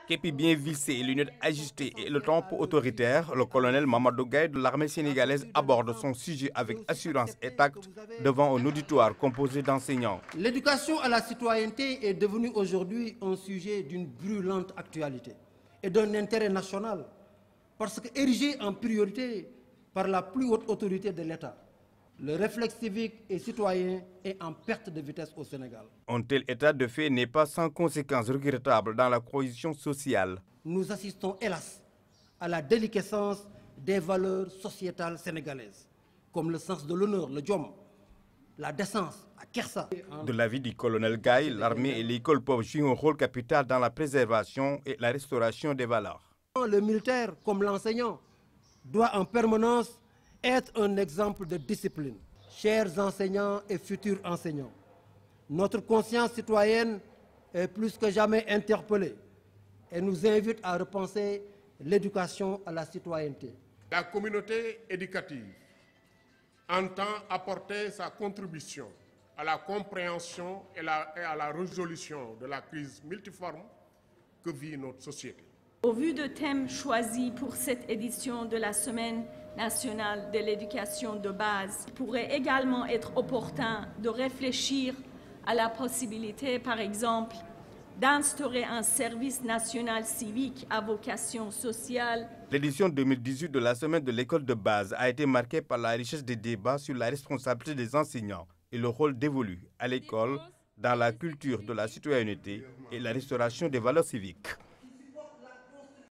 Képi bien vissé, lunettes ajustées et le tempo autoritaire, le colonel Mamadou Gaye de l'armée sénégalaise aborde son sujet avec assurance et tact devant un auditoire composé d'enseignants. L'éducation à la citoyenneté est devenue aujourd'hui un sujet d'une brûlante actualité et d'un intérêt national, parce qu'érigé en priorité par la plus haute autorité de l'État. Le réflexe civique et citoyen est en perte de vitesse au Sénégal. Un tel état de fait n'est pas sans conséquences regrettables dans la cohésion sociale. Nous assistons, hélas, à la déliquescence des valeurs sociétales sénégalaises, comme le sens de l'honneur, le djom, la décence, la kersa. De l'avis du colonel Gaye, l'armée et l'école peuvent jouer un rôle capital dans la préservation et la restauration des valeurs. Le militaire, comme l'enseignant, doit en permanence être un exemple de discipline. Chers enseignants et futurs enseignants, notre conscience citoyenne est plus que jamais interpellée et nous invite à repenser l'éducation à la citoyenneté. La communauté éducative entend apporter sa contribution à la compréhension et à la résolution de la crise multiforme que vit notre société. Au vu des thèmes choisis pour cette édition de la Semaine nationale de l'éducation de base, il pourrait également être opportun de réfléchir à la possibilité, par exemple, d'instaurer un service national civique à vocation sociale. L'édition 2018 de la Semaine de l'école de base a été marquée par la richesse des débats sur la responsabilité des enseignants et le rôle dévolu à l'école dans la culture de la citoyenneté et la restauration des valeurs civiques.